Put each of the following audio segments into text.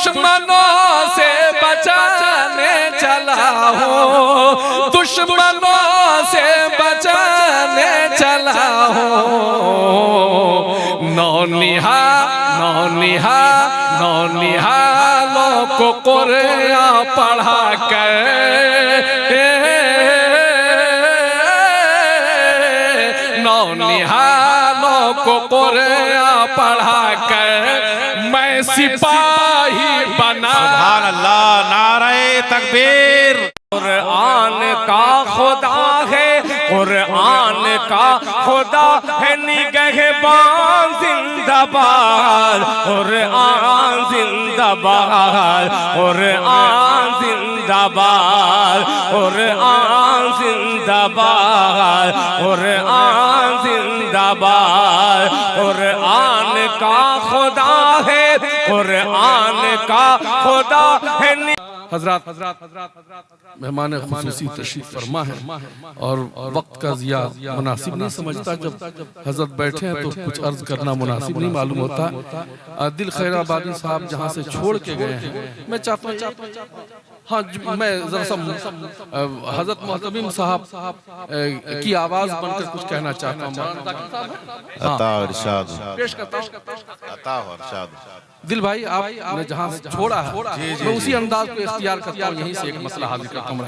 दुश्मनों से बचाने चला हूँ, दुश्मनों से बचाने चला हूँ। नौनिहालों को कुरान पढ़ा कर, नौनिहालों को कुरान पढ़ा कर मैं सिपाही बना। सुभान अल्लाह, नारे तकबीर। कुरान का खुदा है, कुरान का खुदा है, निगहबान जिंदाबाद, कुरान जिंदाबाद, कुरान जिंदाबाद, कुरान जिंदाबाद, कुरान जिंदाबाद। कुरान का खुदा है, कुरान का खुदा है। हजरात मेहमान खुसूसी तशरीफ फरमा है और वक्त का ज़िया मुनासिब नहीं समझता। जब हजरत बैठे हैं तो कुछ अर्ज करना मुनासिब नहीं मालूम होता। दिल खैराबादी साहब जहाँ से छोड़ के गए हैं, मैं चाहता हूँ हाँ मैं जरा सा हजरत मोहतमीम साहब की आवाज़ बनकर कुछ कहना चाहता हूँ। दिल भाई आपने जहाँ से छोड़ा है मैं उसी अंदाज को इख्तियार करता हूँ, यहीं से एक मसला हाजिर करता हूँ।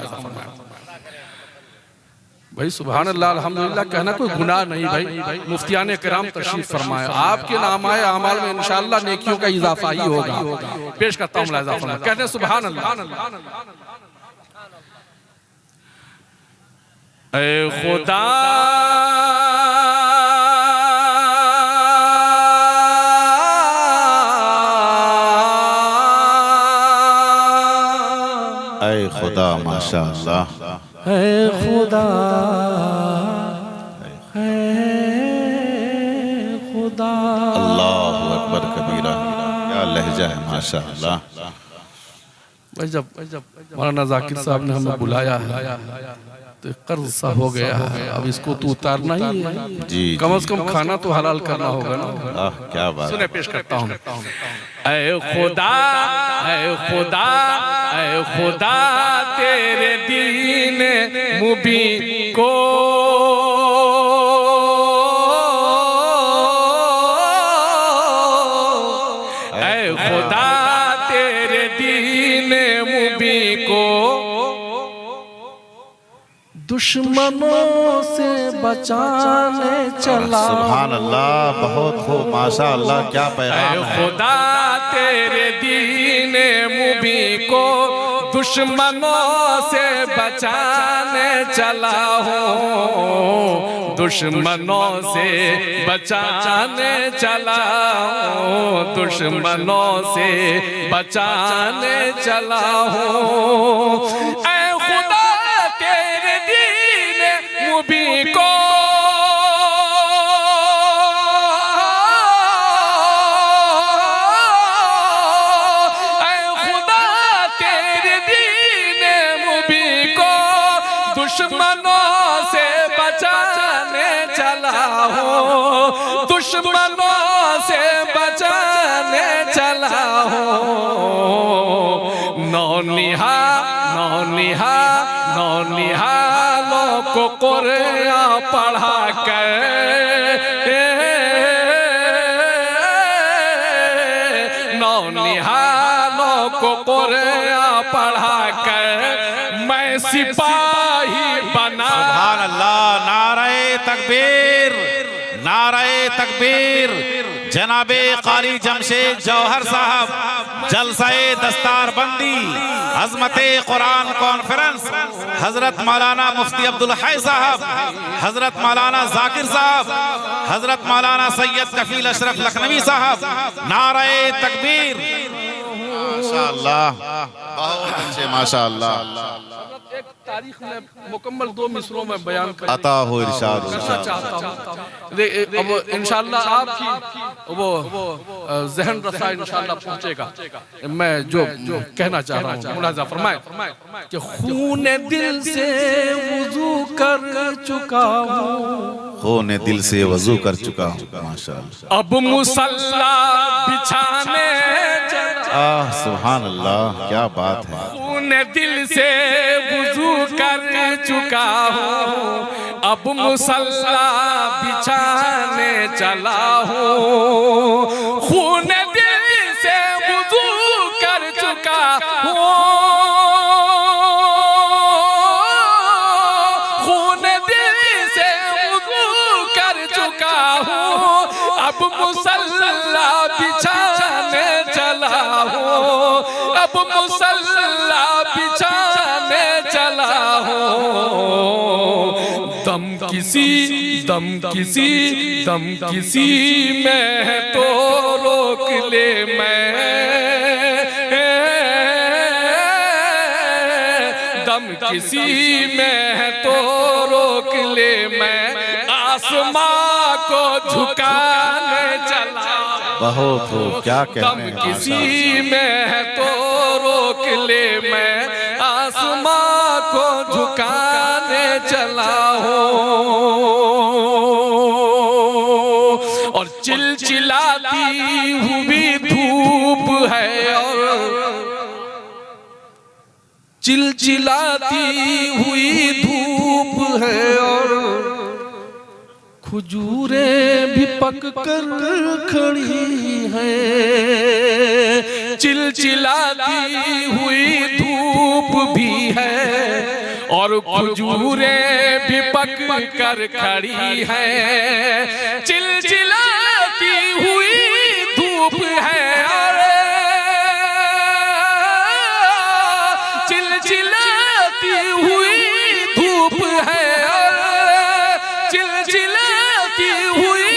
भाई सुभान अल्लाह अल्हम्दुलिल्लाह कहना कोई गुनाह नहीं भाई। मुफ्तियाने किराम तशरीफ फरमाए, आपके नाम आए अमाल में इंशाअल्लाह नेकियों का इजाफा ही होगा। पेश करता हूँ मुलाहिज़ा फरमाए, कहते हैं सुभान अल्लाह। ऐ खुदा खुदा माशाअल्लाह, है खुदा, है खुदा। अल्लाहु अकबर कबीरा, क्या लहजा है माशाअल्लाह। भाई जब मौलाना जाकिर साहब ने हमें बुलाया है तो कर्ज सा हो गया है, अब इसको तो उतारना ही है जी। कम से कम खाना तो हलाल करना होगा ना। क्या बात। सुने पेश करता हूँ। ऐ खुदा, ऐ खुदा, ऐ खुदा तेरे दीन मुबीन को ऐ खुदा तेरे दीन मुबीन को दुश्मनों से बचाने चला। सुभान अल्लाह, बहुत खूब माशाअल्लाह, क्या पैगाम है। खुदा तेरे दीन मुबीन को दुश्मनों से बचाने चला हूँ, दुश्मनों से बचाने चला हूँ, दुश्मनों से बचाने चला हूँ। ऐ खुदा तेरे दीन मुबीन को दुश्मनों से बचाने चला हूँ, दुश्मनों से बचाने चला हूँ। नौनिहालों को कुरान पढ़ा कर, नौनिहालों को कुरान पढ़ा कर मैं सिपाही बना। सुभान अल्लाह, नारे तकबीर, नारे तकबीर। जनाबे कारी जमशेद जौहर साहब जलसाए दस्तारबंदी अज़मते कुरान कॉन्फ्रेंस, हजरत मौलाना मुफ्ती अब्दुल हई साहब, हजरत मौलाना जाकिर साहब, हजरत मौलाना सैयद कफील अशरफ लखनवी साहब, नारे तकबीर। माशाअल्लाह, बहुत अच्छे माशाअल्लाह। एक तारीख में मुकम्मल 2 मिसरों में बयान अता हो इरशाद करना चाहता हूँ। अब इंशाअल्लाह आपकी वो ज़हन रसा इंशाअल्लाह पहुँचेगा। मैं जो कहना चाह रहा हूँ मुलाहिज़ा फरमाए कि खूने दिल से वुज़ू कर चुका हूँ, खूने दिल से वज़ू कर चुका हूँ माशाअल्लाह। अब मुसल्ला बिछाने चला सुभान अल्लाह, क्या बात है। खून दिल से वुजू कर चुका हूँ, अब मुसल्ला बिछाने चला हूँ। खून दिल से वुजू कर चुका हूँ, खून दिल से वुजू कर चुका हूँ, अब मुसल्ला बिछाने चला हूँ, अब मुसल्ला बिछाने चला हूँ। दम किसी में है तो रोक ले मैं, दम किसी में है तो रोक ले मैं, आसमां को झुकाने चला। बहुत हो, क्या कहने दम हैं, किसी में है तो रोक ले मैं, आसमां को झुकाने चला हूँ। और चिलचिलाती हुई धूप है, और चिलचिलाती हुई धूप है, और खजूरें भी पक कर खड़ी हैं। चिलचिलाती हुई धूप भी है, और खजूरें भी पक कर खड़ी हैं। चिलचिलाती हुई धूप है, और चिलचिलाती हुई धूप है, और चिलचिलाती हुई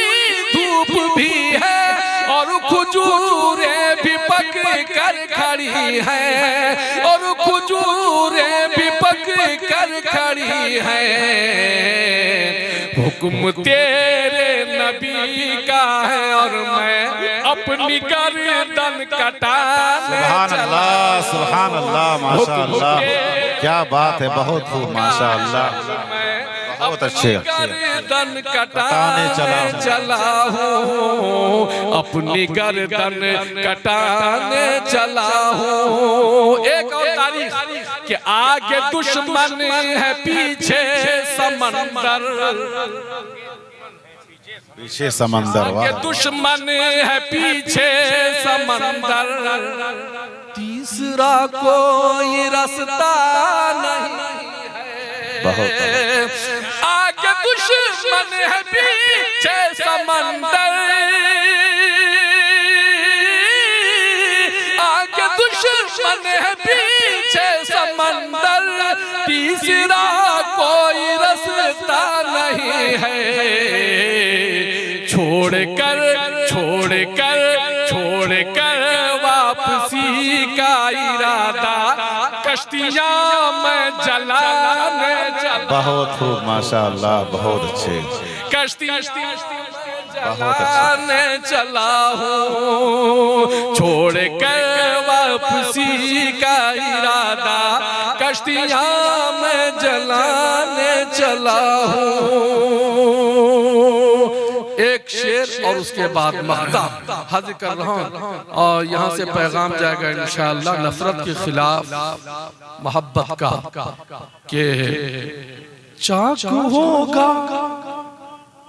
धूप भी है, और खजूरें भी पक कर खड़ी हैं, और खजूरें भी पक कर खड़ी हैं। हुक्म तेरे नबी का है, और मैं अपनी गर्दन कटाने चला। सुभान अल्लाह, माशाअल्लाह, क्या बात है। बहुत खूब, माशाअल्लाह, बहुत अच्छे। गर्दन कटाने चला हूँ, अपनी गर्दन कटाने चला हूँ। एक और तारीख कि आगे दुश्मन है, पीछे समंदर, पीछे समंदर, आगे दुश्मन है, पीछे समंदर, तीसरा कोई रास्ता नहीं बहुत है। आगे दुश्मन है, पीछे समंदर, आगे दुश्मन है, पीछे समंदर, तीसरा कोई रास्ता नहीं है। छोड़ कर वापसी का इरादा, कश्तियां मैं जलाने चला। बहुत खूब, माशाअल्लाह, बहुत अच्छे। कश्तियां जलाने चला हूँ, छोड़ कर वापसी का इरादा, कश्तियां मैं जलाने चला हूँ। एक शेर और उसके बाद मक्ता हज कर रहा हूँ, और यहाँ से पैगाम जाएगा इंशाअल्लाह नफरत के खिलाफ, मोहब्बत का, के चाकू होगा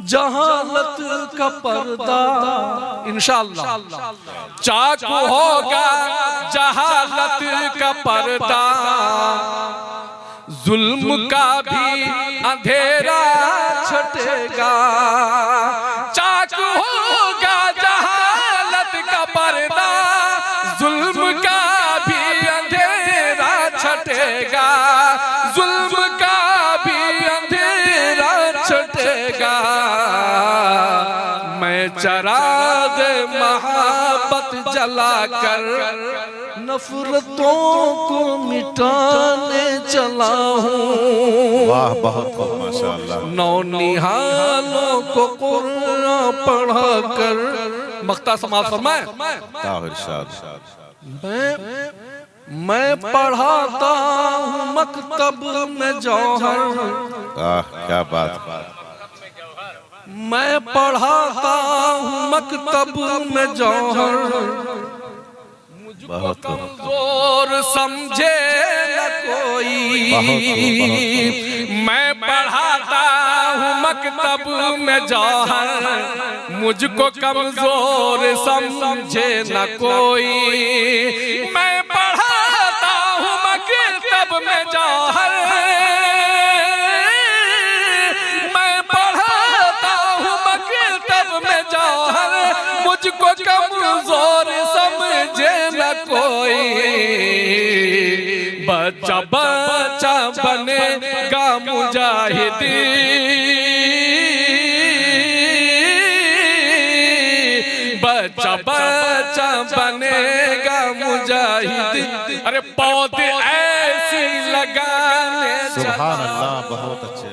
जहालत का पर्दा, इंशाअल्लाह चाकू होगा जहालत का पर्दा, जुल्म का भी अंधेरा छटेगा। चाकू होगा जहालत का पर्दा, जुल्म का भी अंधेरा छटेगा, जुल्म का भी अंधेरा छटेगा। मैं चिराग मोहब्बत जलाकर नफरतों को मिटाने चला हूँ। वाह, बहुत खूब, माशाअल्लाह। नौनिहालों को कुरान पढ़ा कर, मक्ता समाज फरमाए, मैं पढ़ाता हूँ मकतब में जौहर, क्या बात। मैं पढ़ाता हूँ मकतब में जौहर, बहुत कमजोर समझे न कोई, मैं पढ़ाता हूँ मकतब में जौहर, मुझको कमजोर समझे न कोई। मैं पढ़ाता हूँ मकतब में जौहर, मैं पढ़ाता हूँ मकतब में जौहर, मुझको कमजोर समझे न कोई। बच्चा बच्चा बनेगा मुजाहिदी, बच्चा बच्चा बनेगा मुजाहिदी। अरे पौधे ऐसे लगाने सुभान अल्लाह, बहुत अच्छे।